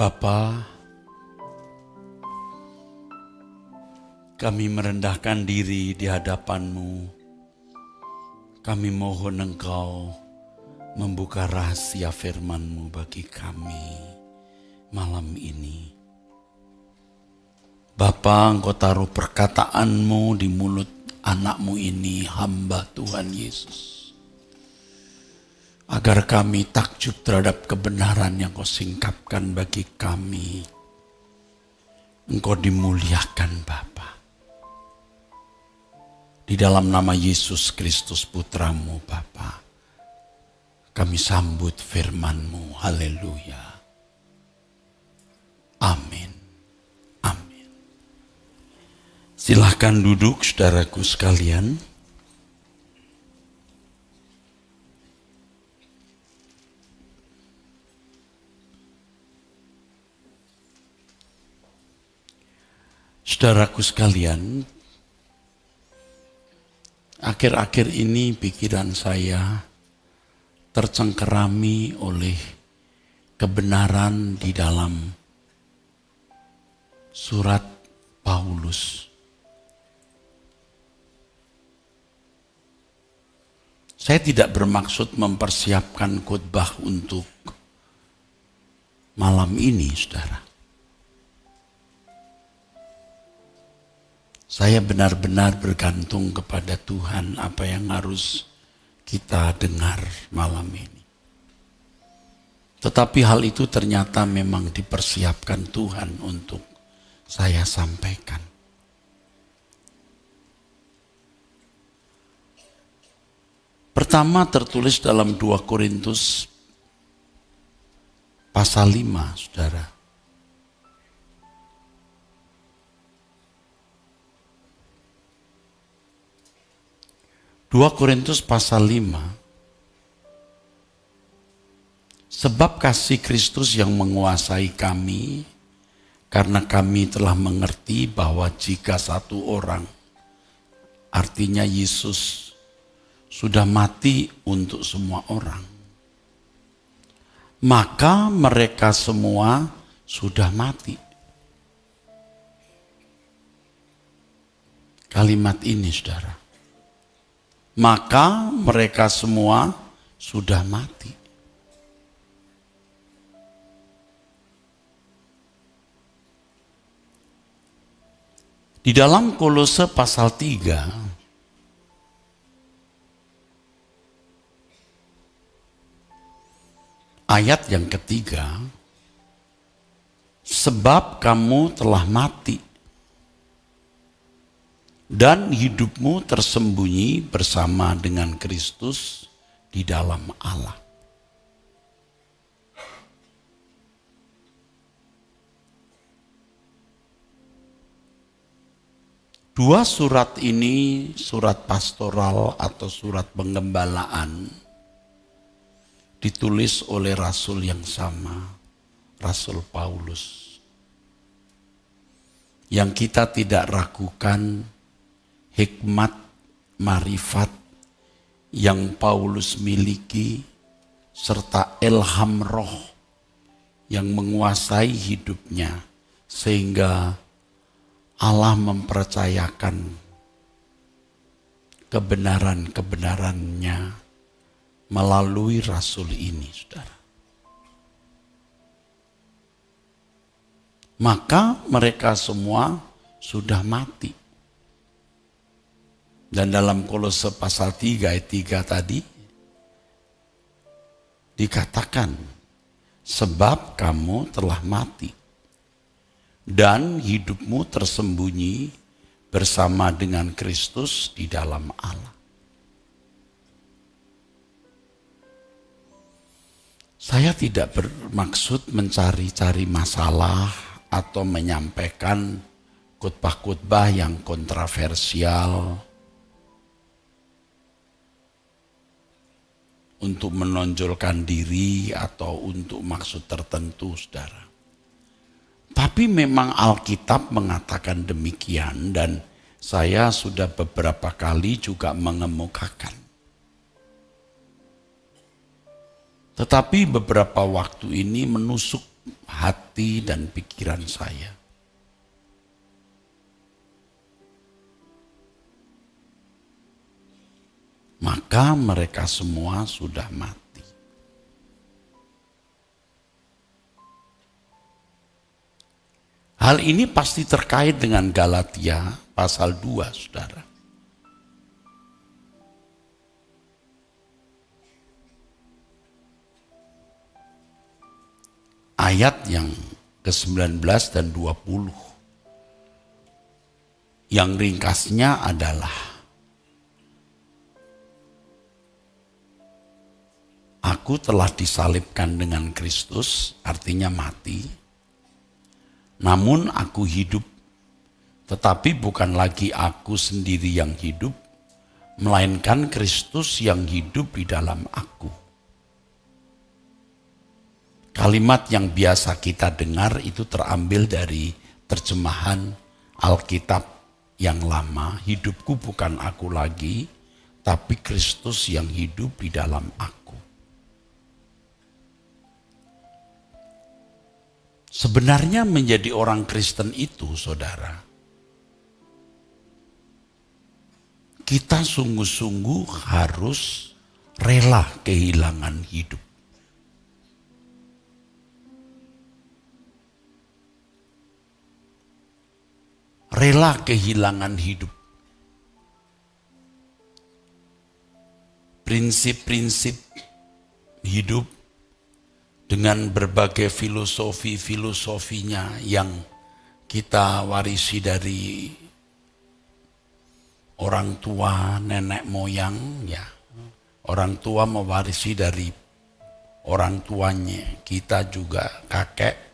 Bapa, kami merendahkan diri di hadapan-Mu. Kami mohon Engkau membuka rahasia firman-Mu bagi kami malam ini. Bapa, Engkau taruh perkataan-Mu di mulut anak-Mu ini, hamba Tuhan Yesus. Agar kami takjub terhadap kebenaran yang Kau singkapkan bagi kami. Engkau dimuliakan Bapa. Di dalam nama Yesus Kristus Putra-Mu Bapa, kami sambut firman-Mu. Haleluya. Amin. Amin. Silahkan duduk saudaraku sekalian. Saudaraku sekalian, akhir-akhir ini pikiran saya tercengkerami oleh kebenaran di dalam surat Paulus. Saya tidak bermaksud mempersiapkan khotbah untuk malam ini, saudara. Saya benar-benar bergantung kepada Tuhan apa yang harus kita dengar malam ini. Tetapi hal itu ternyata memang dipersiapkan Tuhan untuk saya sampaikan. Pertama tertulis dalam 2 Korintus pasal 5, saudara. 2 Korintus pasal 5. Sebab kasih Kristus yang menguasai kami, karena kami telah mengerti bahwa jika satu orang, artinya Yesus, sudah mati untuk semua orang, maka mereka semua sudah mati. Kalimat ini, saudara. Maka mereka semua sudah mati. Di dalam Kolose pasal 3, ayat yang ketiga, sebab kamu telah mati, dan hidupmu tersembunyi bersama dengan Kristus di dalam Allah. Dua surat ini, surat pastoral atau surat penggembalaan, ditulis oleh Rasul yang sama, Rasul Paulus. Yang kita tidak ragukan hikmat, marifat yang Paulus miliki, serta ilham roh yang menguasai hidupnya, sehingga Allah mempercayakan kebenaran-kebenarannya melalui Rasul ini, saudara. Maka mereka semua sudah mati. Dan dalam Kolose pasal 3 ayat 3 tadi dikatakan, sebab kamu telah mati dan hidupmu tersembunyi bersama dengan Kristus di dalam Allah. Saya tidak bermaksud mencari-cari masalah atau menyampaikan khotbah-khotbah yang kontroversial untuk menonjolkan diri atau untuk maksud tertentu, saudara. Tapi memang Alkitab mengatakan demikian, dan saya sudah beberapa kali juga mengemukakan. Tetapi beberapa waktu ini menusuk hati dan pikiran saya. Maka mereka semua sudah mati. Hal ini pasti terkait dengan Galatia pasal 2, saudara. Ayat yang ke-19 dan 20. Yang ringkasnya adalah, aku telah disalibkan dengan Kristus, artinya mati. Namun aku hidup, tetapi bukan lagi aku sendiri yang hidup, melainkan Kristus yang hidup di dalam aku. Kalimat yang biasa kita dengar itu terambil dari terjemahan Alkitab yang lama, hidupku bukan aku lagi, tapi Kristus yang hidup di dalam aku. Sebenarnya menjadi orang Kristen itu, saudara, kita sungguh-sungguh harus rela kehilangan hidup. Rela kehilangan hidup. Prinsip-prinsip hidup dengan berbagai filosofinya yang kita warisi dari orang tua, nenek moyang, ya. Orang tua mewarisi dari orang tuanya, kita juga kakek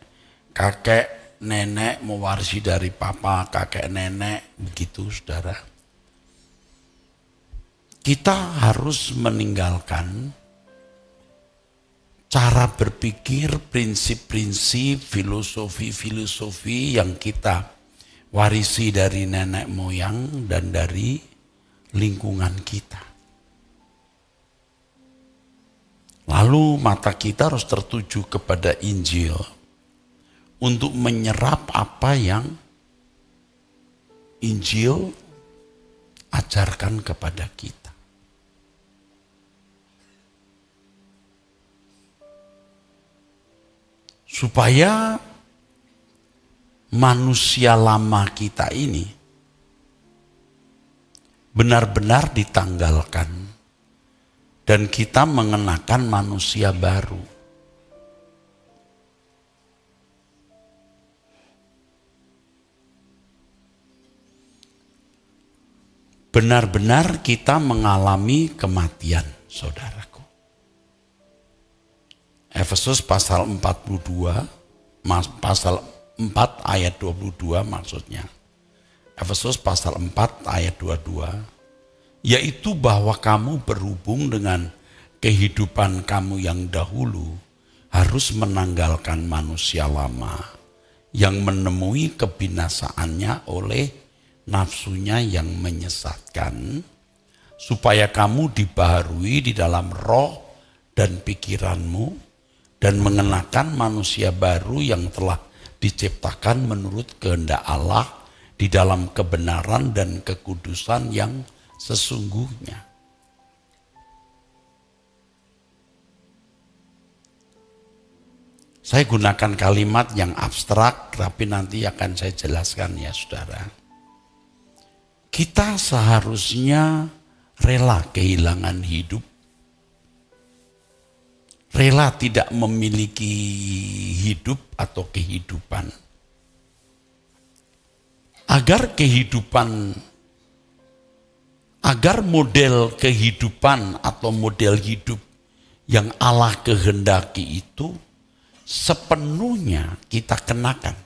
nenek mewarisi dari papa, kakek nenek, begitu saudara. Kita harus meninggalkan cara berpikir, prinsip-prinsip, filosofi yang kita warisi dari nenek moyang dan dari lingkungan kita. Lalu mata kita harus tertuju kepada Injil untuk menyerap apa yang Injil ajarkan kepada kita. Supaya manusia lama kita ini benar-benar ditanggalkan dan kita mengenakan manusia baru. Benar-benar kita mengalami kematian, saudaraku. Efesus pasal 42, pasal 4 ayat 22 maksudnya. Efesus pasal 4 ayat 22, yaitu bahwa kamu berhubung dengan kehidupan kamu yang dahulu harus menanggalkan manusia lama yang menemui kebinasaannya oleh nafsunya yang menyesatkan, supaya kamu dibaharui di dalam roh dan pikiranmu dan mengenakan manusia baru yang telah diciptakan menurut kehendak Allah di dalam kebenaran dan kekudusan yang sesungguhnya. Saya gunakan kalimat yang abstrak, tapi nanti akan saya jelaskan ya saudara. Kita seharusnya rela kehilangan hidup, rela tidak memiliki hidup atau kehidupan, agar model kehidupan atau model hidup yang Allah kehendaki itu sepenuhnya kita kenakan.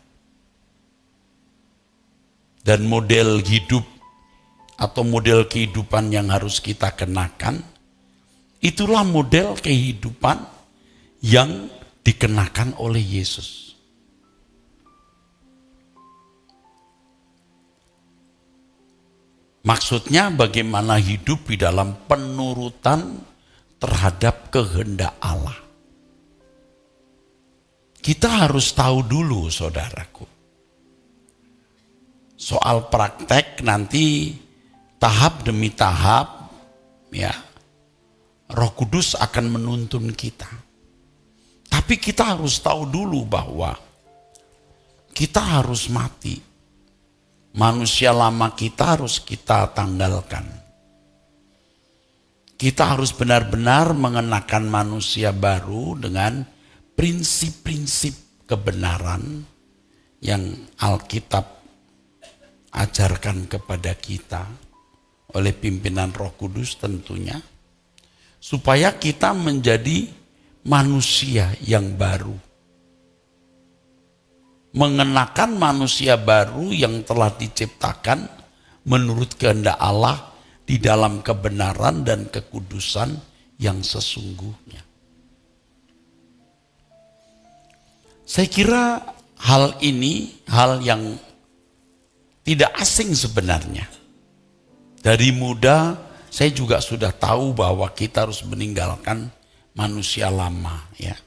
Dan model hidup atau model kehidupan yang harus kita kenakan, itulah model kehidupan yang dikenakan oleh Yesus. Maksudnya bagaimana hidup di dalam penurutan terhadap kehendak Allah. Kita harus tahu dulu, saudaraku. Soal praktek nanti tahap demi tahap, ya, Roh Kudus akan menuntun kita. Tapi kita harus tahu dulu bahwa kita harus mati. Manusia lama kita harus kita tanggalkan. Kita harus benar-benar mengenakan manusia baru dengan prinsip-prinsip kebenaran yang Alkitab ajarkan kepada kita oleh pimpinan Roh Kudus tentunya, supaya kita menjadi manusia yang baru, mengenakan manusia baru yang telah diciptakan menurut kehendak Allah di dalam kebenaran dan kekudusan yang sesungguhnya. Saya kira hal ini hal yang tidak asing sebenarnya. Dari muda saya juga sudah tahu bahwa kita harus meninggalkan manusia lama, ya.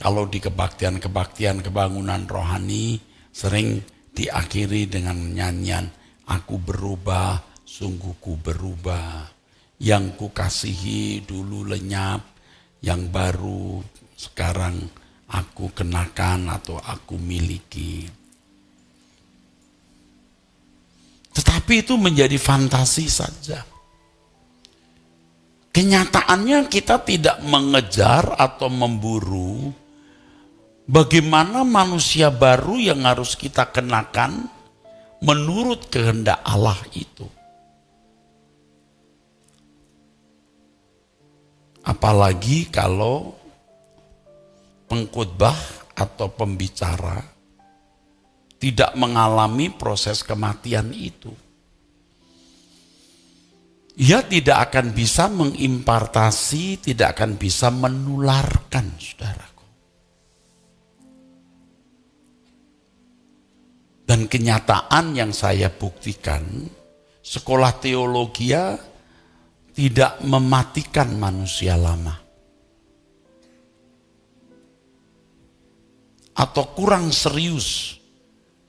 Kalau di kebaktian kebangunan rohani sering diakhiri dengan nyanyian, aku berubah, sungguh ku berubah. Yang ku kasihi dulu lenyap, yang baru sekarang aku kenakan atau aku miliki. Tetapi itu menjadi fantasi saja. Kenyataannya kita tidak mengejar atau memburu bagaimana manusia baru yang harus kita kenakan menurut kehendak Allah itu. Apalagi kalau pengkhotbah atau pembicara tidak mengalami proses kematian itu. Ia tidak akan bisa mengimpartasi, tidak akan bisa menularkan, saudaraku. Dan kenyataan yang saya buktikan, sekolah teologi tidak mematikan manusia lama. Atau kurang serius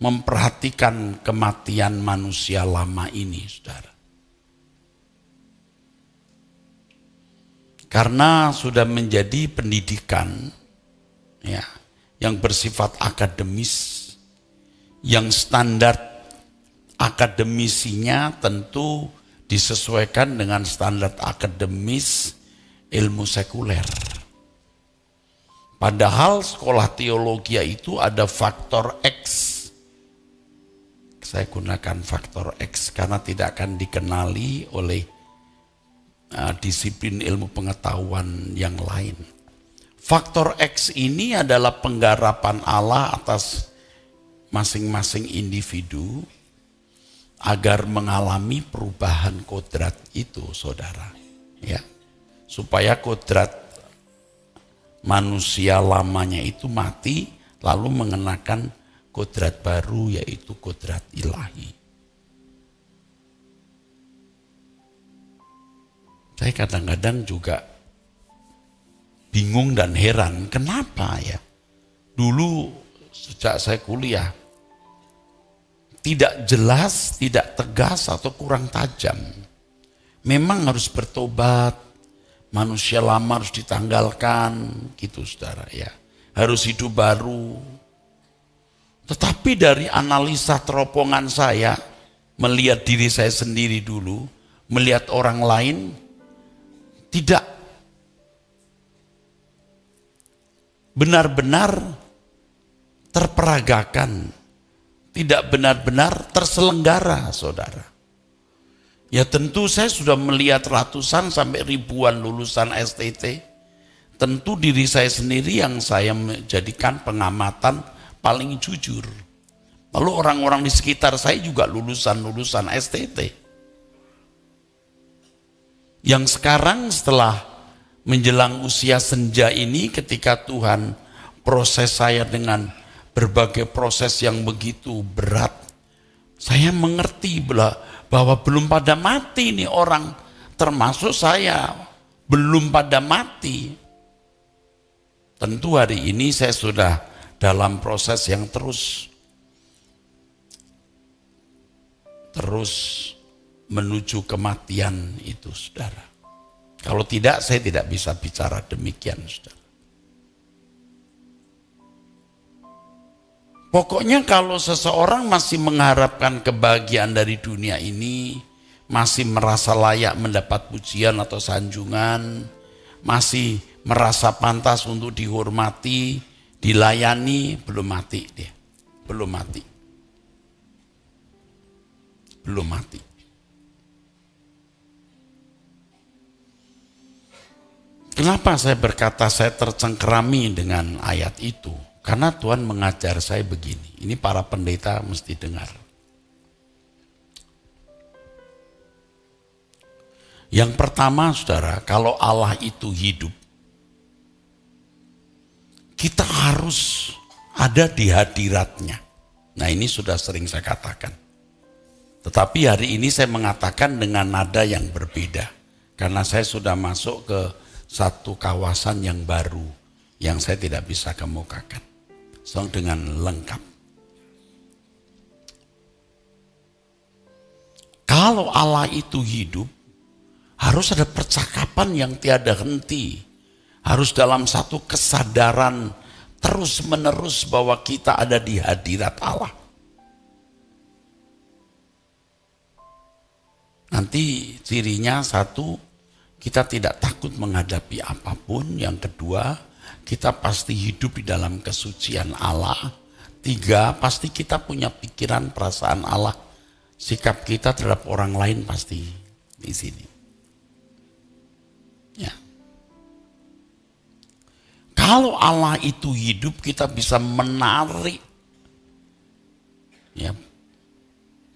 memperhatikan kematian manusia lama ini, saudara. Karena sudah menjadi pendidikan, ya, yang bersifat akademis, yang standar akademisinya tentu disesuaikan dengan standar akademis ilmu sekuler. Padahal sekolah teologi itu ada faktor X. Saya gunakan faktor X karena tidak akan dikenali oleh disiplin ilmu pengetahuan yang lain. Faktor X ini adalah penggarapan Allah atas masing-masing individu agar mengalami perubahan kodrat itu, saudara. Ya, supaya kodrat manusia lamanya itu mati, lalu mengenakan kodrat baru, yaitu kodrat ilahi. Saya kadang-kadang juga bingung dan heran, kenapa ya? Dulu sejak saya kuliah, tidak jelas, tidak tegas atau kurang tajam. Memang harus bertobat, manusia lama harus ditanggalkan, gitu saudara ya. Harus hidup baru. Tetapi dari analisa teropongan saya, melihat diri saya sendiri dulu, melihat orang lain, tidak benar-benar terperagakan, tidak benar-benar terselenggara, saudara. Ya tentu saya sudah melihat ratusan sampai ribuan lulusan STT. Tentu diri saya sendiri yang saya menjadikan pengamatan paling jujur. Lalu orang-orang di sekitar saya juga lulusan-lulusan STT. Yang sekarang setelah menjelang usia senja ini, ketika Tuhan proses saya dengan berbagai proses yang begitu berat, saya mengerti bahwa belum pada mati nih orang, termasuk saya belum pada mati. Tentu hari ini saya sudah dalam proses yang terus menuju kematian itu, saudara. Kalau tidak, saya tidak bisa bicara demikian, saudara. Pokoknya kalau seseorang masih mengharapkan kebahagiaan dari dunia ini, masih merasa layak mendapat pujian atau sanjungan, masih merasa pantas untuk dihormati, dilayani, belum mati dia. Belum mati. Belum mati. Kenapa saya berkata saya tercengkerami dengan ayat itu? Karena Tuhan mengajar saya begini. Ini para pendeta mesti dengar. Yang pertama, saudara, kalau Allah itu hidup, kita harus ada di hadiratnya. Nah, ini sudah sering saya katakan. Tetapi hari ini saya mengatakan dengan nada yang berbeda. Karena saya sudah masuk ke satu kawasan yang baru yang saya tidak bisa kemukakan. Dengan lengkap. Kalau Allah itu hidup, harus ada percakapan yang tiada henti. Harus dalam satu kesadaran terus menerus bahwa kita ada di hadirat Allah. Nanti cirinya satu, kita tidak takut menghadapi apapun. Yang kedua, kita pasti hidup di dalam kesucian Allah. Tiga, pasti kita punya pikiran perasaan Allah. Sikap kita terhadap orang lain pasti di sini. Ya. Kalau Allah itu hidup, kita bisa menarik ya,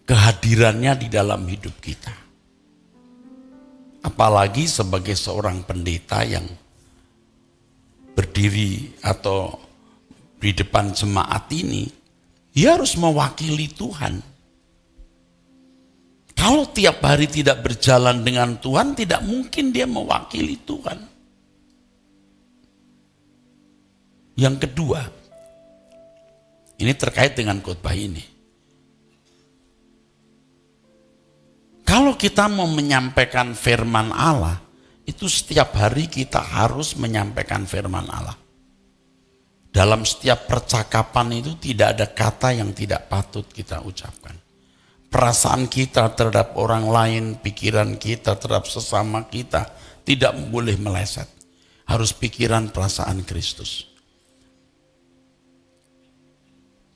kehadirannya di dalam hidup kita. Apalagi sebagai seorang pendeta yang berdiri atau di depan jemaat ini, dia harus mewakili Tuhan. Kalau tiap hari tidak berjalan dengan Tuhan, tidak mungkin dia mewakili Tuhan. Yang kedua, ini terkait dengan khotbah ini. Kalau kita mau menyampaikan firman Allah, itu setiap hari kita harus menyampaikan firman Allah. Dalam setiap percakapan itu tidak ada kata yang tidak patut kita ucapkan. Perasaan kita terhadap orang lain, pikiran kita terhadap sesama kita tidak boleh meleset. Harus pikiran perasaan Kristus.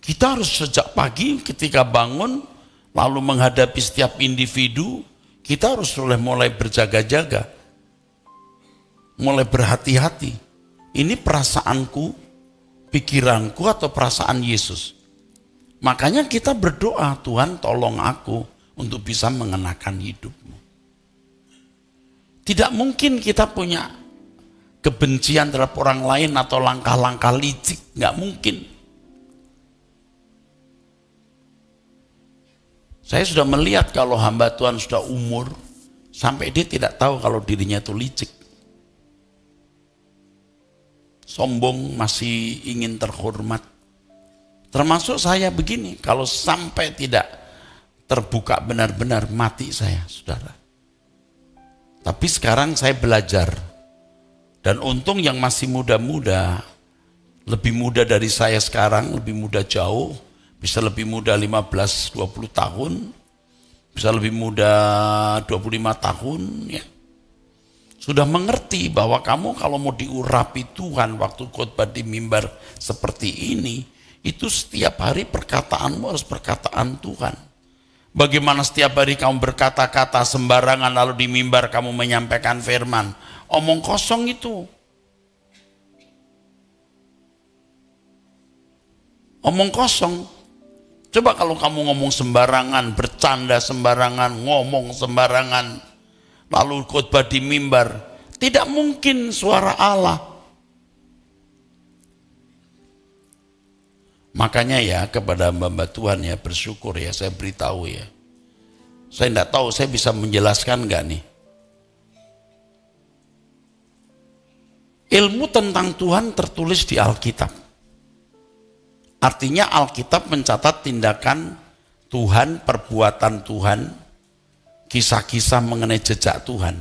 Kita harus sejak pagi ketika bangun, lalu menghadapi setiap individu, kita harus mulai berjaga-jaga. Mulai berhati-hati. Ini perasaanku, pikiranku atau perasaan Yesus. Makanya kita berdoa, Tuhan tolong aku untuk bisa mengenakan hidupmu. Tidak mungkin kita punya kebencian terhadap orang lain atau langkah-langkah licik. Nggak mungkin. Saya sudah melihat kalau hamba Tuhan sudah umur, sampai dia tidak tahu kalau dirinya itu licik. Sombong, masih ingin terhormat. Termasuk saya begini, kalau sampai tidak terbuka benar-benar, mati saya, saudara. Tapi sekarang saya belajar. Dan untung yang masih muda-muda, lebih muda dari saya sekarang, lebih muda jauh, bisa lebih muda 15-20 tahun, bisa lebih muda 25 tahun, ya. Sudah mengerti bahwa kamu kalau mau diurapi Tuhan waktu khotbah di mimbar seperti ini, itu setiap hari perkataanmu harus perkataan Tuhan. Bagaimana setiap hari kamu berkata-kata sembarangan lalu di mimbar kamu menyampaikan firman, omong kosong itu. Omong kosong. Coba kalau kamu ngomong sembarangan, bercanda sembarangan, ngomong sembarangan, lalu khotbah di mimbar, tidak mungkin suara Allah. Makanya ya kepada hamba Tuhan ya, bersyukur ya, saya beritahu ya. Saya tidak tahu saya bisa menjelaskan enggak nih. Ilmu tentang Tuhan tertulis di Alkitab. Artinya Alkitab mencatat tindakan Tuhan, perbuatan Tuhan, kisah-kisah mengenai jejak Tuhan.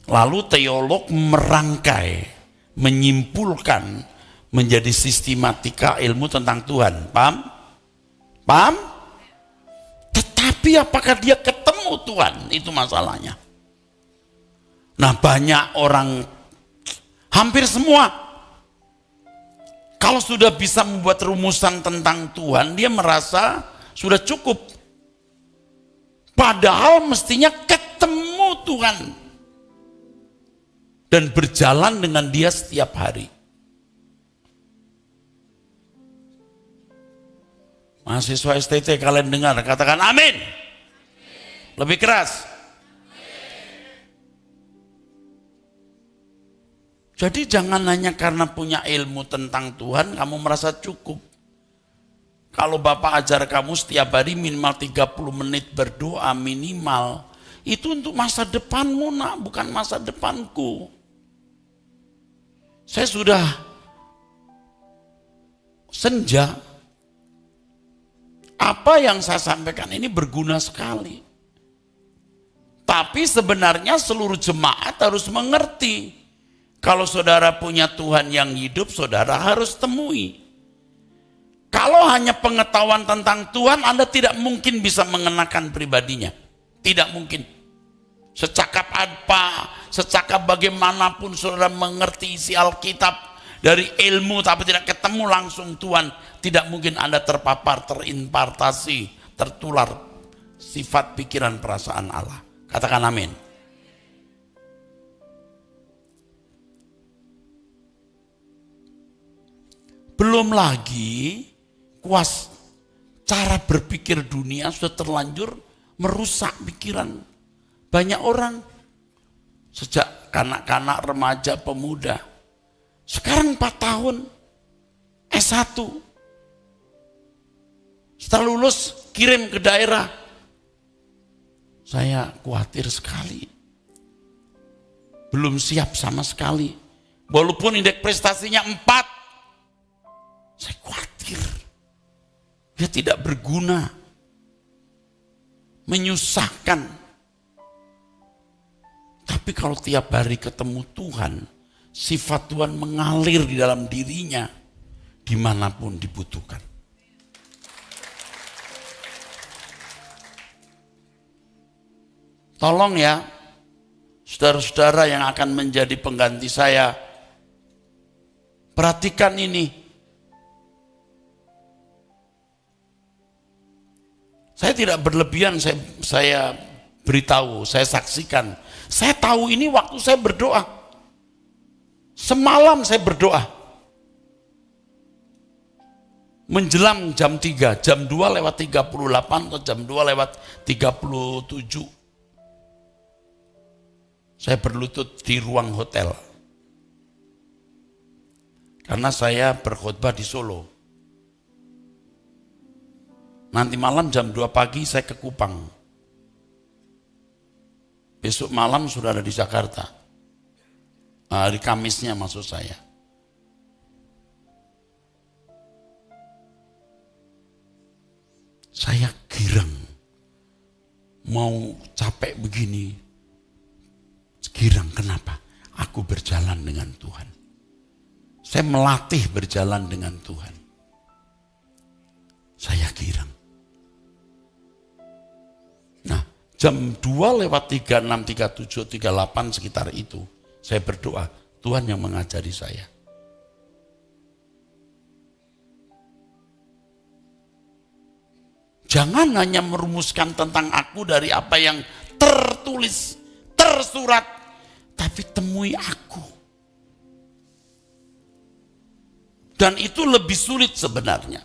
Lalu teolog merangkai, menyimpulkan menjadi sistematika ilmu tentang Tuhan. Paham? Paham? Tetapi apakah dia ketemu Tuhan? Itu masalahnya. Nah, banyak orang, hampir semua, kalau sudah bisa membuat rumusan tentang Tuhan, dia merasa sudah cukup. Padahal mestinya ketemu Tuhan dan berjalan dengan dia setiap hari. Mahasiswa STT, kalian dengar, katakan amin. Lebih keras. Jadi jangan hanya karena punya ilmu tentang Tuhan kamu merasa cukup. Kalau Bapak ajar kamu setiap hari minimal 30 menit berdoa minimal, itu untuk masa depanmu nak, bukan masa depanku. Saya sudah senja, apa yang saya sampaikan ini berguna sekali. Tapi sebenarnya seluruh jemaat harus mengerti, kalau saudara punya Tuhan yang hidup, saudara harus temui. Kalau hanya pengetahuan tentang Tuhan, Anda tidak mungkin bisa mengenakan pribadinya. Tidak mungkin. Secakap apa, secakap bagaimanapun saudara mengerti isi Alkitab dari ilmu, tapi tidak ketemu langsung Tuhan, tidak mungkin Anda terpapar, terimpartasi, tertular sifat pikiran perasaan Allah. Katakan amin. Belum lagi cara berpikir dunia sudah terlanjur merusak pikiran banyak orang sejak kanak-kanak, remaja, pemuda. Sekarang 4 tahun S1, setelah lulus kirim ke daerah. Saya khawatir sekali, belum siap sama sekali. Walaupun indeks prestasinya 4, saya khawatir dia tidak berguna, menyusahkan. Tapi kalau tiap hari ketemu Tuhan, sifat Tuhan mengalir di dalam dirinya dimanapun dibutuhkan. Tolong ya, saudara-saudara yang akan menjadi pengganti saya, perhatikan ini. Saya tidak berlebihan, saya beritahu, saya saksikan. Saya tahu ini waktu saya berdoa. Semalam saya berdoa. Menjelang jam 3, jam 2:38 atau jam 2:37. Saya berlutut di ruang hotel. Karena saya berkhotbah di Solo. Nanti malam jam 2 pagi saya ke Kupang. Besok malam sudah ada di Jakarta. Hari Kamisnya maksud saya. Saya girang. Mau capek begini. Girang, kenapa? Aku berjalan dengan Tuhan. Saya melatih berjalan dengan Tuhan. Saya girang. Nah, jam 2:36, 37, 38 sekitar itu, saya berdoa, Tuhan yang mengajari saya. Jangan hanya merumuskan tentang aku dari apa yang tertulis, tersurat, tapi temui aku. Dan itu lebih sulit sebenarnya.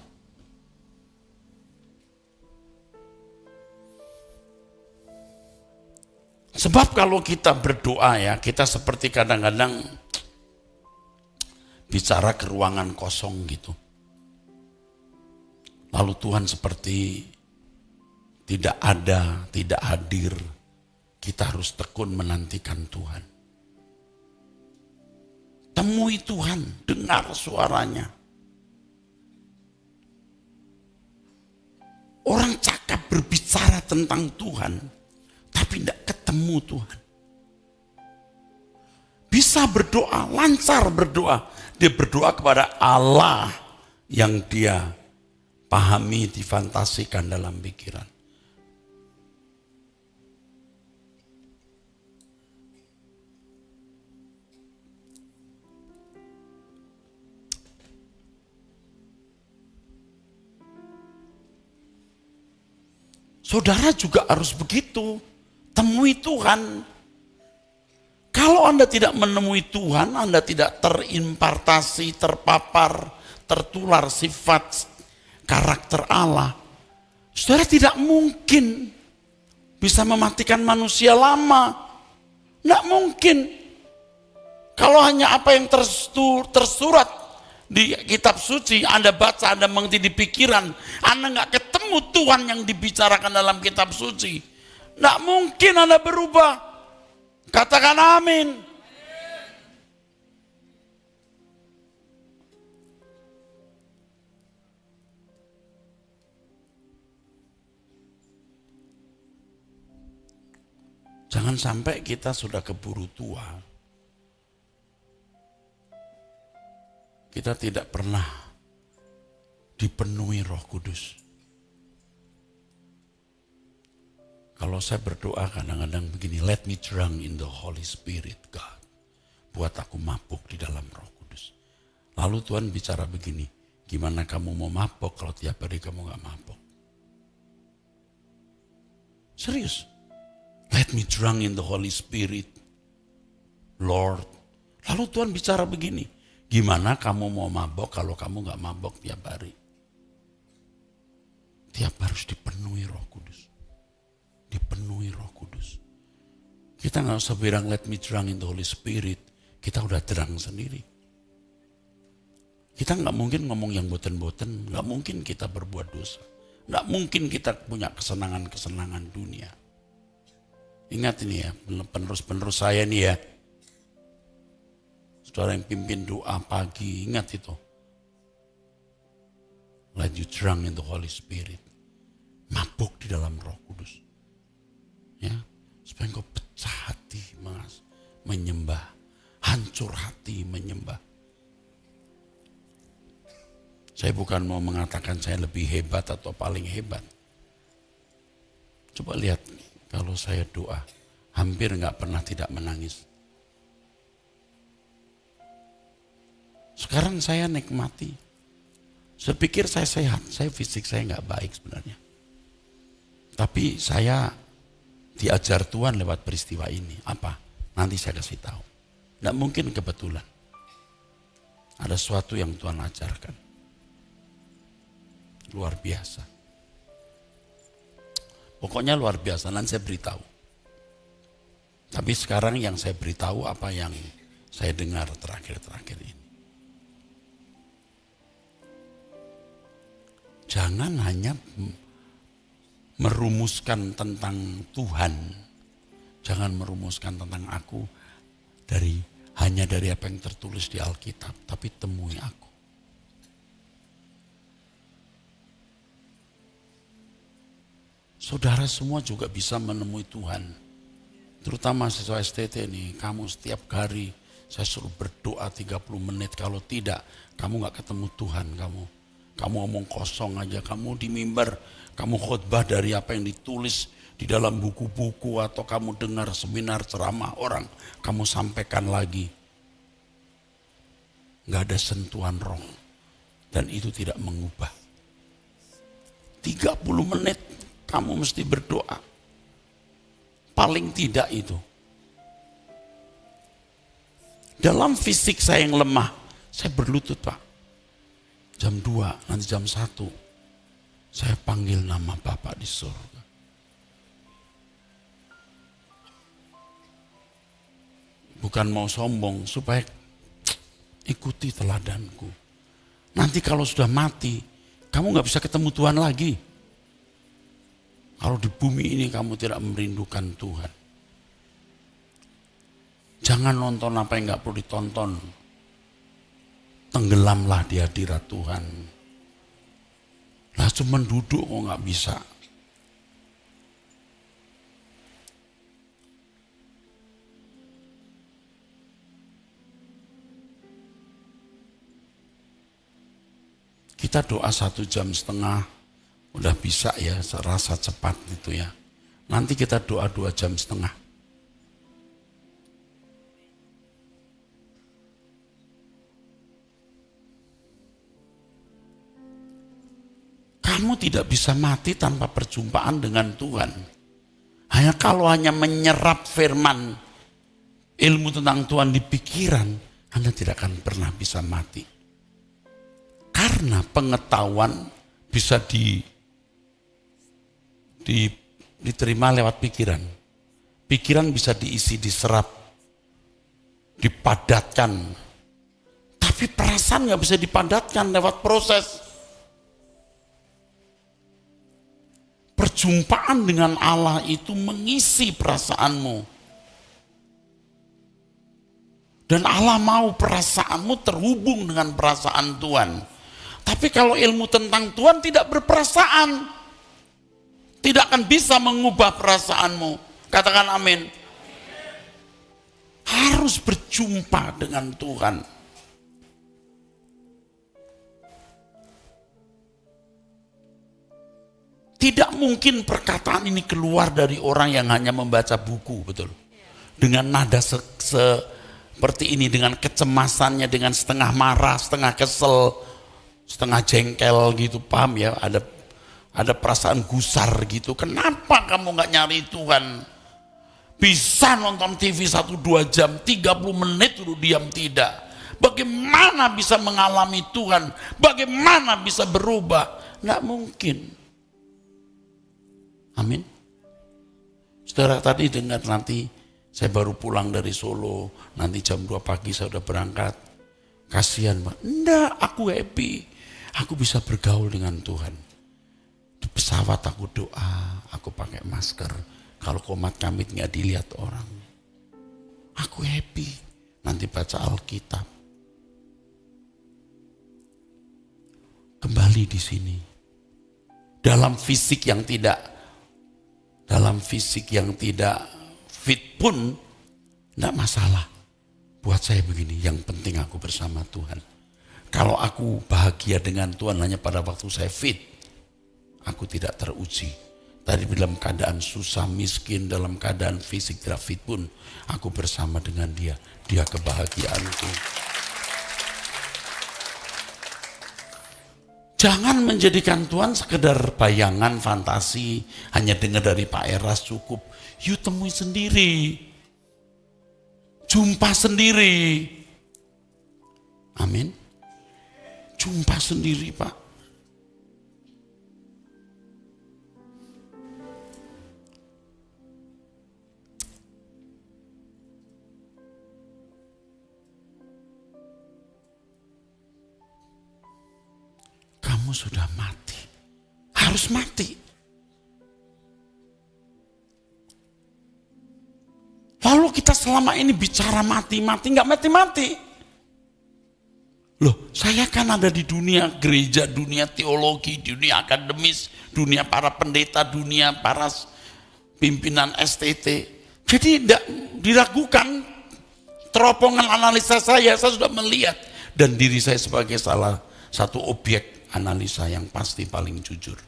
Sebab kalau kita berdoa ya, kita seperti kadang-kadang bicara ke ruangan kosong gitu. Lalu Tuhan seperti tidak ada, tidak hadir. Kita harus tekun menantikan Tuhan. temui Tuhan, dengar suaranya. Orang cakap berbicara tentang Tuhan, tapi tidak ketemu Tuhan. Bisa berdoa, lancar berdoa. Dia berdoa kepada Allah yang dia pahami, difantasikan dalam pikiran. Saudara juga harus begitu, temui Tuhan. Kalau Anda tidak menemui Tuhan, Anda tidak terimpartasi, terpapar, tertular sifat karakter Allah. Saudara tidak mungkin bisa mematikan manusia lama. Tidak mungkin. Kalau hanya apa yang tersurat di kitab suci, Anda baca, Anda mengerti di pikiran, Anda nggak ketemu Tuhan yang dibicarakan dalam kitab suci. Nggak mungkin Anda berubah. Katakan amin. Jangan sampai kita sudah keburu tua. Kita tidak pernah dipenuhi Roh Kudus. Kalau saya berdoa kadang-kadang begini, let me drunk in the Holy Spirit, God. Buat aku mabuk di dalam Roh Kudus. Lalu Tuhan bicara begini, gimana kamu mau mabuk kalau tiap hari kamu gak mabuk? Serius. Let me drunk in the Holy Spirit, Lord. Lalu Tuhan bicara begini, gimana kamu mau mabuk kalau kamu gak mabuk tiap hari? Tiap harus dipenuhi Roh Kudus. Dipenuhi Roh Kudus. Kita gak usah bilang let me drunk in the Holy Spirit. Kita udah terang sendiri. Kita gak mungkin ngomong yang boten-boten. Gak mungkin kita berbuat dosa. Gak mungkin kita punya kesenangan-kesenangan dunia. Ingat ini ya, penerus-penerus saya nih ya. Saudara yang pimpin doa pagi, ingat itu. Let you drunk in the Holy Spirit. Mabuk di dalam Roh Kudus. Ya, supaya engkau pecah hati menyembah, hancur hati menyembah. Saya bukan mau mengatakan saya lebih hebat atau paling hebat. Coba lihat kalau saya doa, hampir nggak pernah tidak menangis. Sekarang saya nikmati. Saya pikir saya sehat, saya fisik saya nggak baik sebenarnya. Tapi saya diajar Tuhan lewat peristiwa ini. Apa? Nanti saya kasih tahu. Tidak mungkin kebetulan. Ada sesuatu yang Tuhan ajarkan. Luar biasa. Pokoknya luar biasa, nanti saya beritahu. Tapi sekarang yang saya beritahu apa yang saya dengar terakhir-terakhir ini. Jangan hanya merumuskan tentang Tuhan. Jangan merumuskan tentang aku hanya dari apa yang tertulis di Alkitab, tapi temui aku. Saudara semua juga bisa menemui Tuhan. Terutama siswa STT nih, kamu setiap hari saya suruh berdoa 30 menit. Kalau tidak, kamu gak ketemu Tuhan kamu. Kamu ngomong kosong aja, kamu di mimbar, kamu khotbah dari apa yang ditulis di dalam buku-buku atau kamu dengar seminar ceramah orang, kamu sampaikan lagi. Gak ada sentuhan roh dan itu tidak mengubah. 30 menit kamu mesti berdoa. Paling tidak itu. Dalam fisik saya yang lemah, saya berlutut Pak. Jam 2, nanti jam 1, saya panggil nama Bapak di surga. Bukan mau sombong, supaya ikuti teladanku. Nanti kalau sudah mati, kamu gak bisa ketemu Tuhan lagi. Kalau di bumi ini kamu tidak merindukan Tuhan. Jangan nonton apa yang gak perlu ditonton. tenggelamlah di hadirat Tuhan. Lah cuma duduk kok nggak bisa. Kita doa 1,5 jam, udah bisa ya, serasa cepat gitu ya. Nanti kita doa 2,5 jam. Kamu tidak bisa mati tanpa perjumpaan dengan Tuhan. Kalau hanya menyerap firman, ilmu tentang Tuhan di pikiran, Anda tidak akan pernah bisa mati. Karena pengetahuan bisa diterima lewat pikiran. Pikiran bisa diisi, diserap, dipadatkan. Tapi perasaan nggak bisa dipadatkan lewat proses. Perjumpaan dengan Allah itu mengisi perasaanmu. Dan Allah mau perasaanmu terhubung dengan perasaan Tuhan. Tapi kalau ilmu tentang Tuhan tidak berperasaan, tidak akan bisa mengubah perasaanmu. Katakan amin. Harus berjumpa dengan Tuhan. Tidak mungkin perkataan ini keluar dari orang yang hanya membaca buku, betul. Dengan nada seperti ini, dengan kecemasannya, dengan setengah marah, setengah kesel, setengah jengkel gitu, paham ya? Ada perasaan gusar gitu. Kenapa kamu nggak nyari Tuhan? Bisa nonton TV 1-2 jam, 30 menit dulu diam tidak. Bagaimana bisa mengalami Tuhan? Bagaimana bisa berubah? Nggak mungkin. Amin. Saudara tadi dengar, nanti saya baru pulang dari Solo, nanti jam 2 pagi saya udah berangkat. Kasihan Pak. Enggak, aku happy. Aku bisa bergaul dengan Tuhan. Di pesawat aku doa, aku pakai masker. Kalau komat kamit nggak dilihat orang. Aku happy. Nanti baca Alkitab. Kembali di sini. Dalam fisik yang tidak fit pun enggak masalah. Buat saya begini, yang penting aku bersama Tuhan. Kalau aku bahagia dengan Tuhan hanya pada waktu saya fit, aku tidak teruji. Tadi dalam keadaan susah, miskin, dalam keadaan fisik tidak fit pun, aku bersama dengan Dia. Dia kebahagiaanku. Jangan menjadikan Tuhan sekedar bayangan, fantasi, hanya dengar dari Pak Eras cukup. You temui sendiri. Jumpa sendiri. Amin. Jumpa sendiri, Pak. Kamu sudah mati. Harus mati. Lalu kita selama ini bicara mati-mati, nggak mati-mati. Loh, saya kan ada di dunia gereja, dunia teologi, dunia akademis, dunia para pendeta, dunia para pimpinan STT. Jadi tidak diragukan teropongan analisa saya sudah melihat. Dan diri saya sebagai salah satu objek analisa yang pasti paling jujur.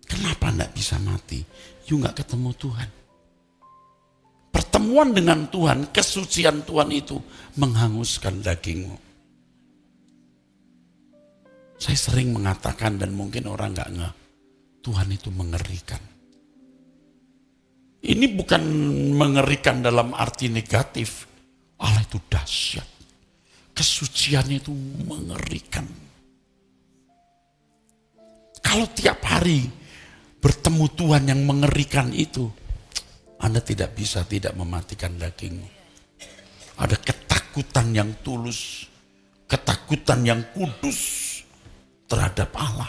Kenapa tidak bisa mati? You nggak ketemu Tuhan. Pertemuan dengan Tuhan, kesucian Tuhan itu menghanguskan dagingmu. Saya sering mengatakan dan mungkin orang nggak ngeh, Tuhan itu mengerikan. Ini bukan mengerikan dalam arti negatif. Allah itu dahsyat. Kesuciannya itu mengerikan. Kalau tiap hari bertemu Tuhan yang mengerikan itu, Anda tidak bisa tidak mematikan dagingmu. Ada ketakutan yang tulus, ketakutan yang kudus terhadap Allah.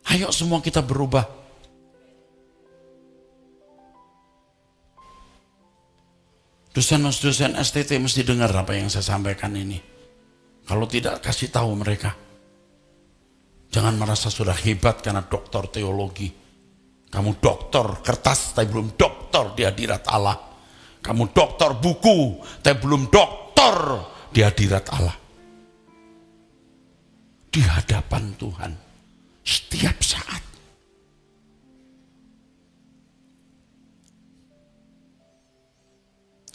Ayo semua kita berubah. Dosen-dosen STT mesti dengar apa yang saya sampaikan ini. Kalau tidak, kasih tahu mereka. Jangan merasa sudah hebat karena doktor teologi. Kamu doktor kertas, tapi belum doktor di hadirat Allah. Kamu doktor buku, tapi belum doktor di hadirat Allah. Di hadapan Tuhan, setiap saat.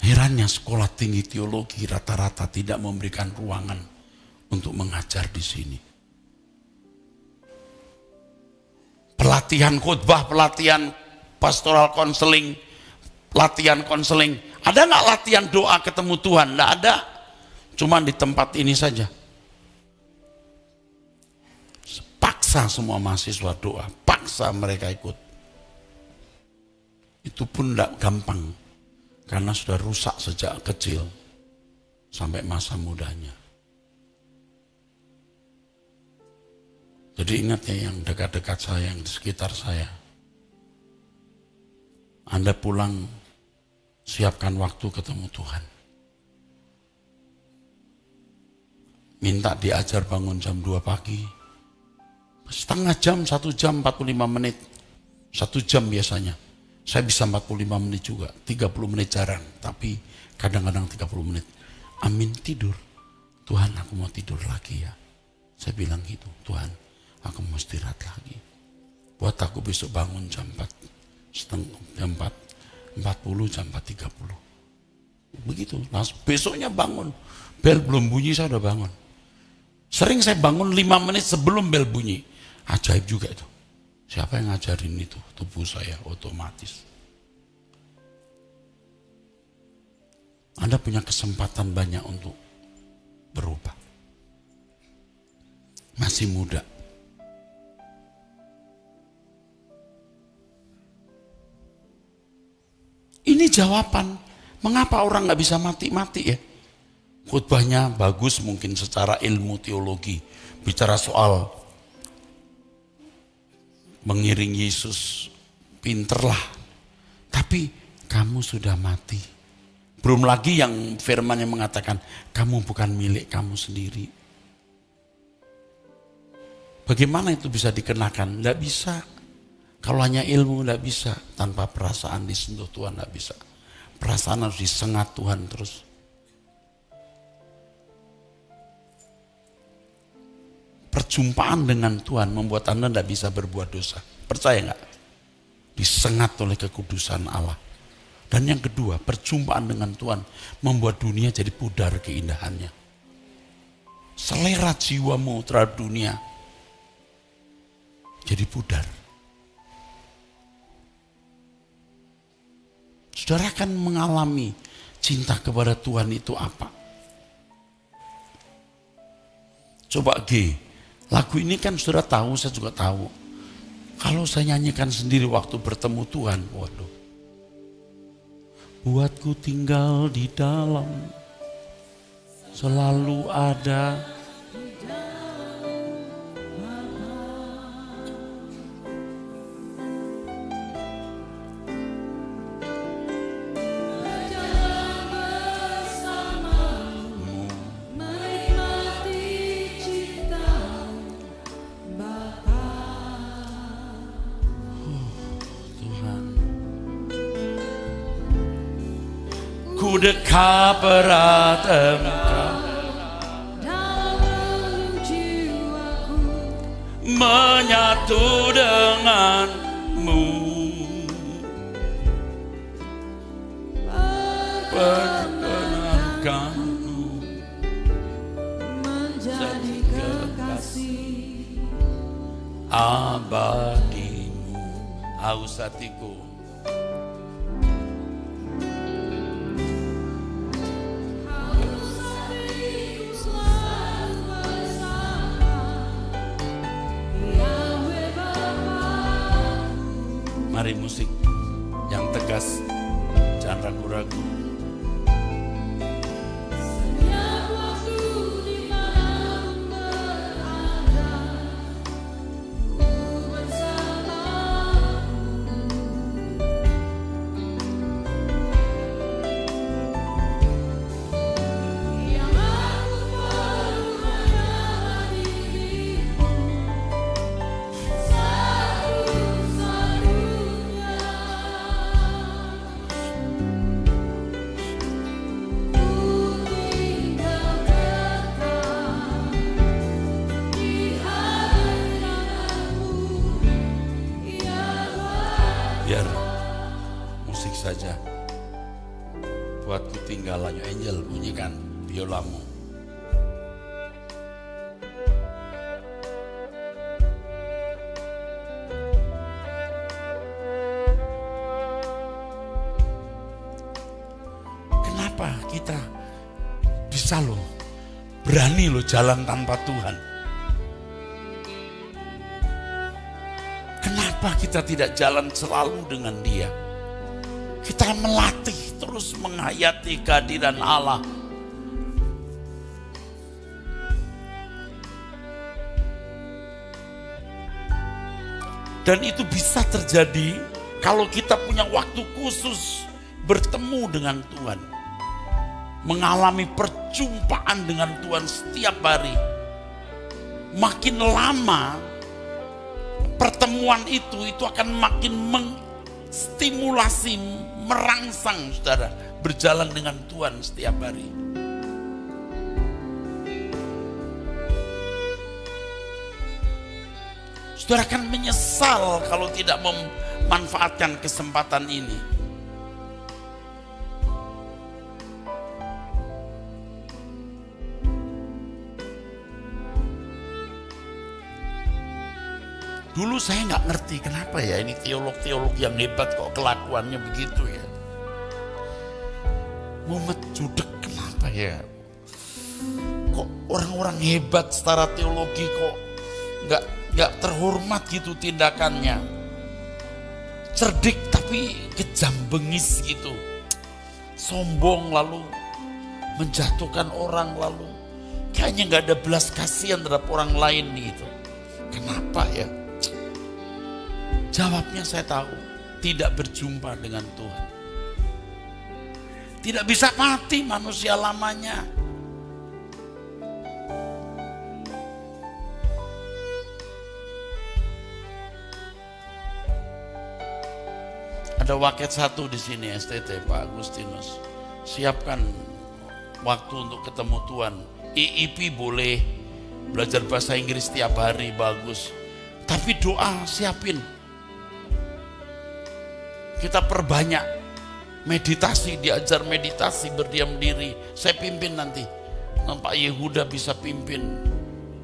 Herannya sekolah tinggi teologi rata-rata tidak memberikan ruangan untuk mengajar di sini. Pelatihan khotbah, pelatihan pastoral konseling, latihan konseling. Ada nggak latihan doa ketemu Tuhan? Nggak ada. Cuma di tempat ini saja. Paksa semua mahasiswa doa, paksa mereka ikut. Itu pun nggak gampang. Karena sudah rusak sejak kecil sampai masa mudanya. Jadi ingat ya yang dekat-dekat saya, yang di sekitar saya. Anda pulang, siapkan waktu ketemu Tuhan. Minta diajar bangun jam 2 pagi. Setengah jam, 1 jam, 45 menit. 1 jam biasanya. Saya bisa 45 menit juga, 30 menit jarang, tapi kadang-kadang 30 menit. Amin, tidur. Tuhan, aku mau tidur lagi ya. Saya bilang gitu, Tuhan, aku mau istirahat lagi. Buat aku besok bangun jam 4.40, jam 4.30. Begitu, besoknya bangun. Bel belum bunyi, saya udah bangun. Sering saya bangun 5 menit sebelum bel bunyi. Ajaib juga itu. Siapa yang ngajarin itu? Tubuh saya otomatis. Anda punya kesempatan banyak untuk berubah. Masih muda. Ini jawaban. Mengapa orang nggak bisa mati-mati ya? Khotbahnya bagus mungkin secara ilmu teologi. Bicara soal mengiring Yesus, pinterlah. Tapi kamu sudah mati. Belum lagi yang firman yang mengatakan, kamu bukan milik kamu sendiri. Bagaimana itu bisa dikenakan? Tidak bisa. Kalau hanya ilmu tidak bisa. Tanpa perasaan disentuh Tuhan tidak bisa. Perasaan harus disengat Tuhan terus. Perjumpaan dengan Tuhan membuat Anda tidak bisa berbuat dosa. Percaya nggak? Disengat oleh kekudusan Allah. Dan yang kedua, perjumpaan dengan Tuhan membuat dunia jadi pudar keindahannya. Selera jiwamu terhadap dunia jadi pudar. Saudara akan mengalami cinta kepada Tuhan itu apa? Coba G. Lagu ini kan saudara tahu, saya juga tahu. Kalau saya nyanyikan sendiri waktu bertemu Tuhan, waduh. Buatku tinggal di dalam, selalu ada. Ku dekat berat Engkau, menyatu denganmu, perkenankanku menjadi kekasih abadimu. Haus hatiku, mari musik yang tegas, jangan ragu-ragu. biolamu. Kenapa kita bisa berani jalan tanpa Tuhan? Kenapa kita tidak jalan selalu dengan Dia? Kita melatih terus menghayati kehadiran Allah. Dan itu bisa terjadi kalau kita punya waktu khusus bertemu dengan Tuhan. Mengalami perjumpaan dengan Tuhan setiap hari. Makin lama pertemuan itu akan makin menstimulasi, merangsang saudara berjalan dengan Tuhan setiap hari. Saudara akan menyesal kalau tidak memanfaatkan kesempatan ini. Dulu saya nggak ngerti kenapa ya ini teolog-teolog yang hebat kok kelakuannya begitu ya. Muhammad Judek kenapa ya? Kok orang-orang hebat secara teologi kok nggak terhormat gitu tindakannya. Cerdik tapi kejam bengis gitu. Sombong lalu menjatuhkan orang lalu kayaknya nggak ada belas kasihan terhadap orang lain gitu. Kenapa ya? Jawabnya saya tahu, tidak berjumpa dengan Tuhan. Tidak bisa mati manusia lamanya. Ada waket satu di sini STT Pak Agustinus. Siapkan waktu untuk ketemu Tuhan. IIP boleh, belajar bahasa Inggris setiap hari bagus. Tapi doa siapin. Kita perbanyak meditasi, diajar meditasi, berdiam diri. Saya pimpin nanti. Pak Yehuda bisa pimpin.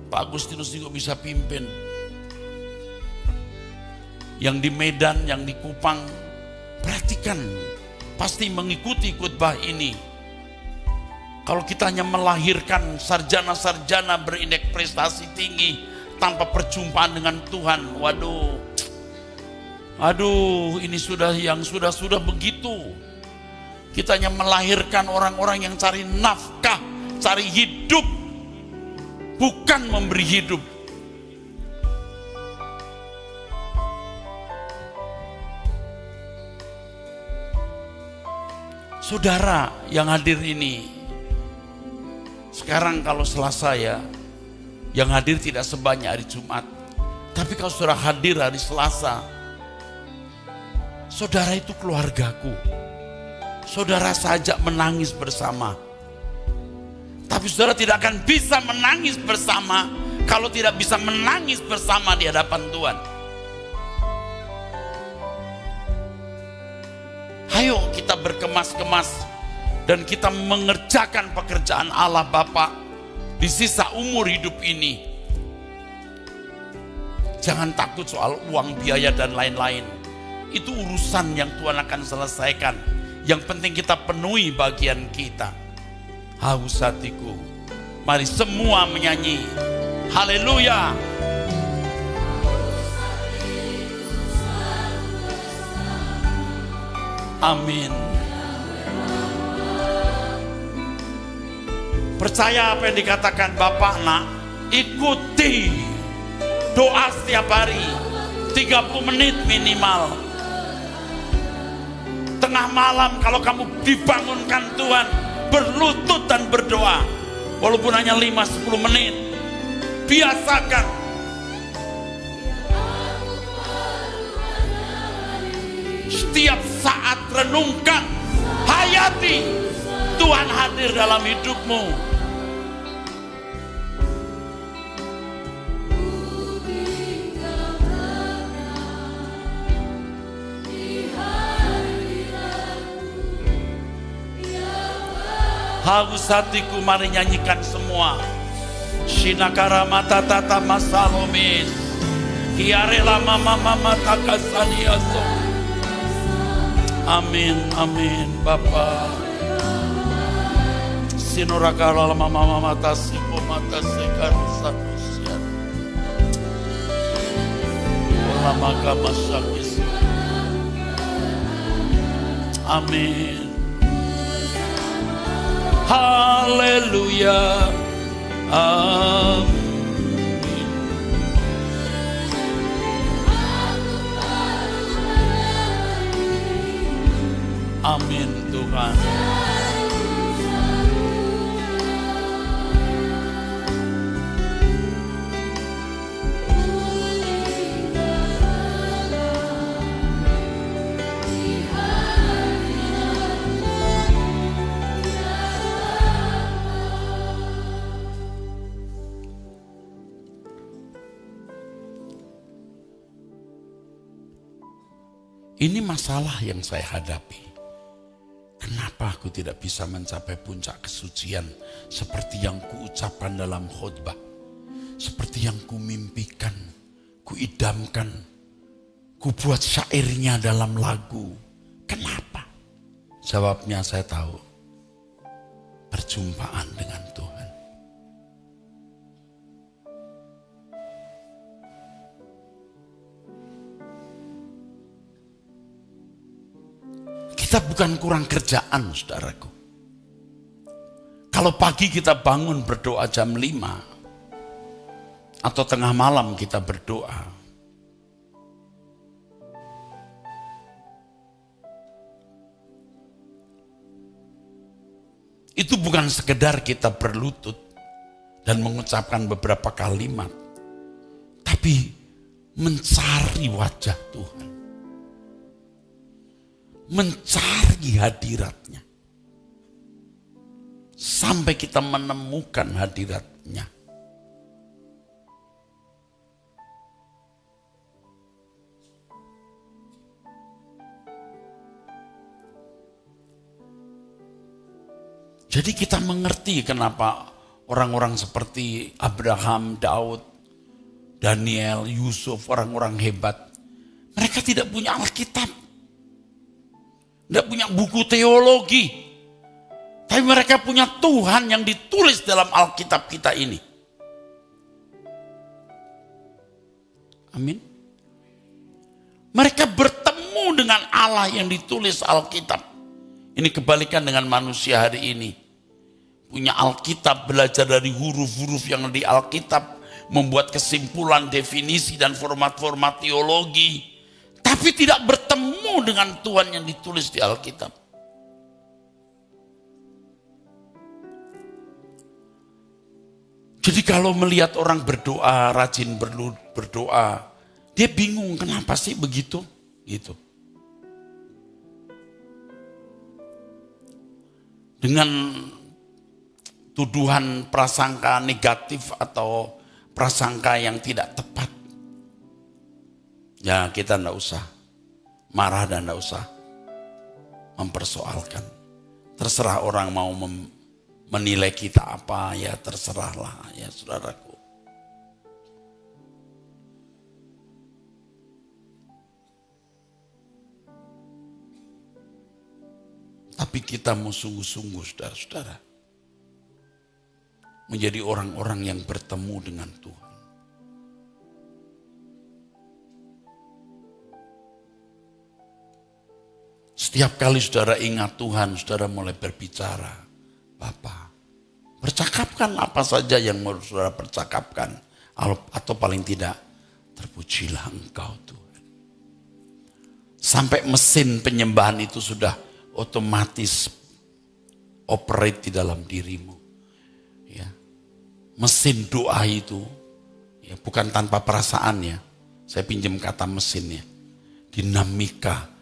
Pak Agustinus juga bisa pimpin. Yang di Medan, yang di Kupang, perhatikan. Pasti mengikuti khotbah ini. Kalau kita hanya melahirkan sarjana-sarjana berindeks prestasi tinggi tanpa perjumpaan dengan Tuhan, Aduh, ini sudah begitu. Kita hanya melahirkan orang-orang yang cari nafkah, cari hidup, bukan memberi hidup. Saudara yang hadir ini, sekarang kalau Selasa ya, yang hadir tidak sebanyak hari Jumat. Tapi kalau saudara hadir hari Selasa, saudara itu keluargaku. Saudara saja menangis bersama. Tapi saudara tidak akan bisa menangis bersama kalau tidak bisa menangis bersama di hadapan Tuhan. Ayo kita berkemas-kemas dan kita mengerjakan pekerjaan Allah Bapa di sisa umur hidup ini. Jangan takut soal uang, biaya dan lain-lain. Itu urusan yang Tuhan akan selesaikan. Yang penting kita penuhi bagian kita. Haus hatiku, mari semua menyanyi haleluya. Amin. Percaya apa yang dikatakan Bapak nak, ikuti doa setiap hari 30 menit minimal. Tengah malam kalau kamu dibangunkan Tuhan, berlutut dan berdoa. Walaupun hanya 5-10 menit. Biasakan. Setiap saat renungkan, hayati Tuhan hadir dalam hidupmu. Haus hatiku, mari nyanyikan semua. Shinakara mata tata masalomis. Kiare lama mama takasaniaso. Amin, amin, Bapa. Sinorakara lama mama tasipo mata sekar sakusian. Lama kamasakis. Amin. Haleluya. Amin. Amin Tuhan. Ini masalah yang saya hadapi. Kenapa aku tidak bisa mencapai puncak kesucian seperti yang kuucapkan dalam khotbah, seperti yang kumimpikan, kuidamkan, kubuat syairnya dalam lagu. Kenapa? Jawabnya saya tahu. Perjumpaan dengan Tuhan. Kita bukan kurang kerjaan, saudaraku. Kalau pagi kita bangun berdoa jam 5 atau tengah malam kita berdoa, itu bukan sekedar kita berlutut dan mengucapkan beberapa kalimat, tapi mencari wajah Tuhan. Mencari hadiratnya. Sampai kita menemukan hadiratnya. Jadi kita mengerti kenapa orang-orang seperti Abraham, Daud, Daniel, Yusuf, orang-orang hebat. Mereka tidak punya Alkitab. Tidak punya buku teologi. Tapi mereka punya Tuhan yang ditulis dalam Alkitab kita ini. Amin. Mereka bertemu dengan Allah yang ditulis Alkitab. Ini kebalikan dengan manusia hari ini. Punya Alkitab, belajar dari huruf-huruf yang di Alkitab. Membuat kesimpulan, definisi, dan format-format teologi. Tapi tidak bertemu dengan Tuhan yang ditulis di Alkitab. Jadi kalau melihat orang berdoa, rajin berdoa, dia bingung kenapa sih begitu? Gitu. Dengan tuduhan prasangka negatif atau prasangka yang tidak tepat. Ya kita enggak usah marah dan enggak usah mempersoalkan. Terserah orang mau menilai kita apa, ya terserahlah ya saudaraku. Tapi kita mau sungguh-sungguh saudara-saudara. Menjadi orang-orang yang bertemu dengan Tuhan. Setiap kali saudara ingat Tuhan, saudara mulai berbicara. Bapa, percakapkan apa saja yang mau saudara percakapkan. Atau paling tidak, terpujilah Engkau Tuhan. Sampai mesin penyembahan itu sudah otomatis operate di dalam dirimu. Ya. Mesin doa itu, ya, bukan tanpa perasaan ya. Saya pinjam kata mesinnya. Dinamika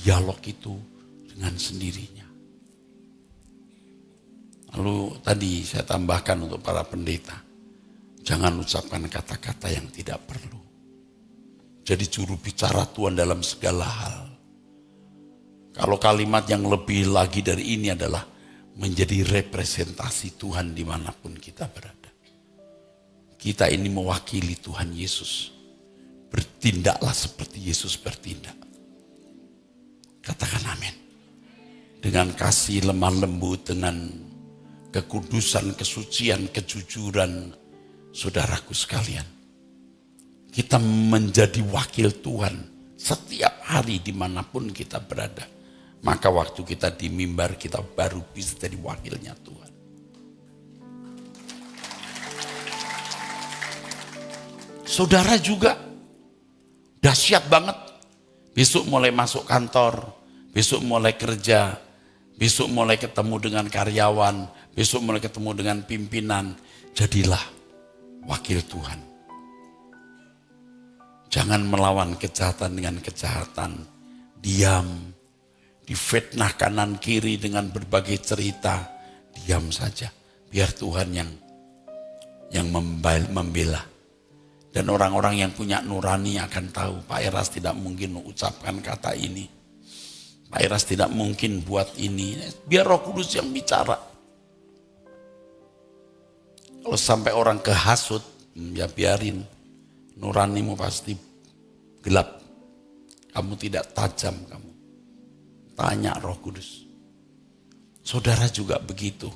dialog itu dengan sendirinya. Lalu tadi saya tambahkan untuk para pendeta, jangan ucapkan kata-kata yang tidak perlu. Jadi juru bicara Tuhan dalam segala hal. Kalau kalimat yang lebih lagi dari ini adalah menjadi representasi Tuhan dimanapun kita berada. Kita ini mewakili Tuhan Yesus. Bertindaklah seperti Yesus bertindak. Katakan amin. Dengan kasih lemah lembut, dengan kekudusan, kesucian, kejujuran, saudaraku sekalian. Kita menjadi wakil Tuhan setiap hari dimanapun kita berada. Maka waktu kita di mimbar, kita baru bisa jadi wakilnya Tuhan. Saudara juga dahsyat banget. Besok mulai masuk kantor, besok mulai kerja, besok mulai ketemu dengan karyawan, besok mulai ketemu dengan pimpinan. Jadilah wakil Tuhan. Jangan melawan kejahatan dengan kejahatan. Diam. Difitnah kanan kiri dengan berbagai cerita. Diam saja. Biar Tuhan yang membela. Dan orang-orang yang punya nurani akan tahu Pak Eras tidak mungkin mengucapkan kata ini. Pak Eras tidak mungkin buat ini. Biar Roh Kudus yang bicara. Kalau sampai orang kehasut, ya biarin. Nuranimu pasti gelap. Kamu tidak tajam kamu. Tanya Roh Kudus. Saudara juga begitu.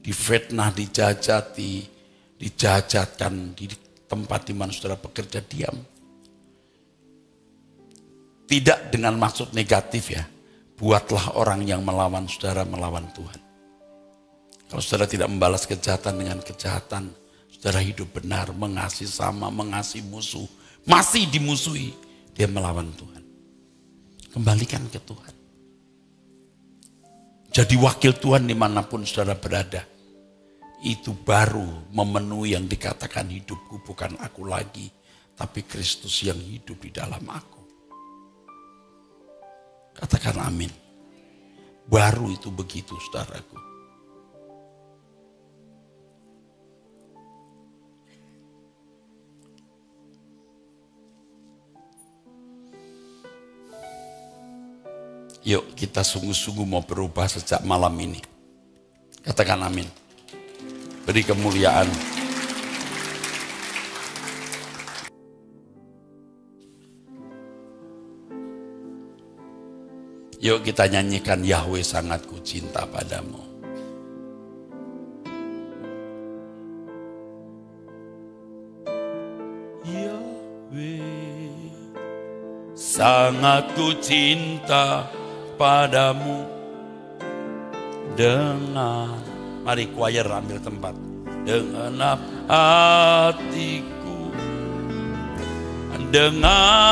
Difitnah, dijajati, dijajatkan di tempat di mana saudara bekerja, diam. Tidak dengan maksud negatif ya. Buatlah orang yang melawan saudara melawan Tuhan. Kalau saudara tidak membalas kejahatan dengan kejahatan, saudara hidup benar, mengasihi sama, mengasihi musuh, masih dimusuhi, dia melawan Tuhan. Kembalikan ke Tuhan. Jadi wakil Tuhan dimanapun saudara berada. Itu baru memenuhi yang dikatakan hidupku bukan aku lagi, tapi Kristus yang hidup di dalam aku. Katakan amin. Baru itu begitu saudaraku. Yuk kita sungguh-sungguh mau berubah sejak malam ini. Katakan amin. Beri kemuliaan. Yuk kita nyanyikan Yahweh sangat ku cinta padamu. Yahweh sangat ku cinta padamu dengan, mari choir ambil tempat, dengan hatiku, dengan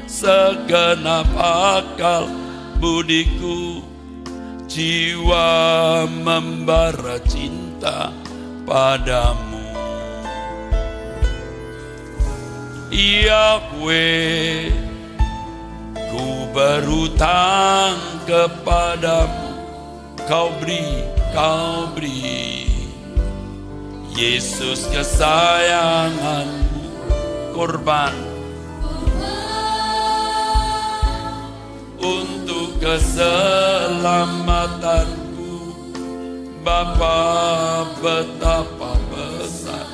segenap akal budiku, jiwa membara cinta padamu. Yahweh, ku berhutang kepadamu, kau beri Yesus kesayanganmu, korban untuk keselamatanku. Bapa betapa besar,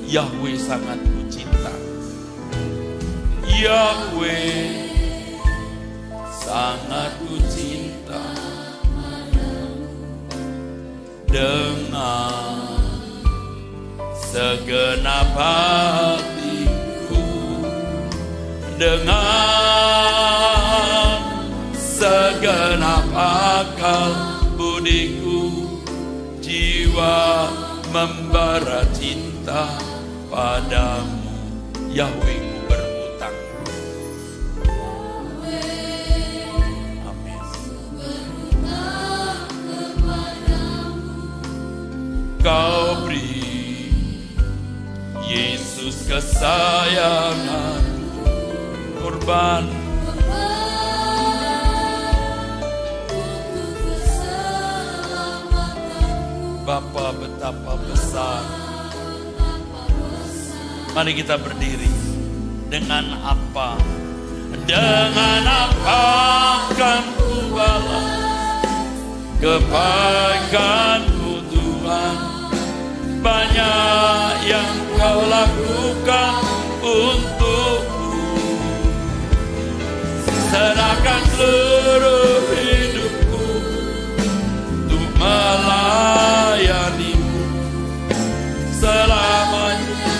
Yahweh sangat ku cinta. Yahweh sangat ku cinta dengan segenap hatiku, dengan segenap akal budiku, jiwa membara cinta padamu. Yahweh ku berhutang. Amin. Kau beri Yesus kesayangan, korban Bapa betapa besar. Mari kita berdiri. Dengan apa? Dengan apa akan ku balas kebaikan-Mu Tuhan, banyak yang Kau lakukan untukku. Serahkan seluruh hidupku untuk melayani-Mu selamanya.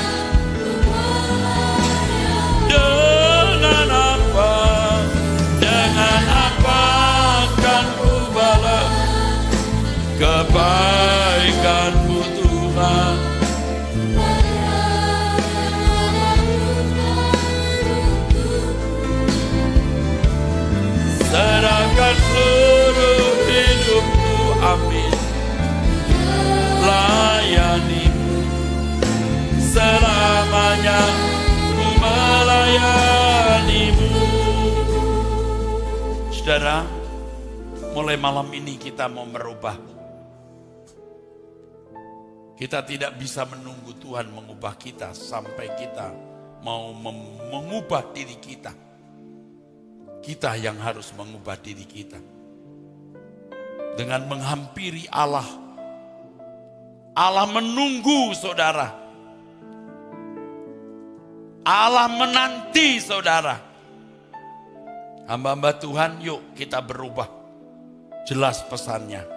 Dengan apa akan ku balas kebaikan-Mu Tuhan. Serahkan seluruh hidupku, amin. Layani-Mu selamanya, ku melayani-Mu. Saudara, mulai malam ini kita mau merubah. Kita tidak bisa menunggu Tuhan mengubah kita sampai kita mau mengubah diri kita. Kita yang harus mengubah diri kita. Dengan menghampiri Allah. Allah menunggu saudara. Allah menanti saudara. Hamba-hamba Tuhan, yuk kita berubah. Jelas pesannya.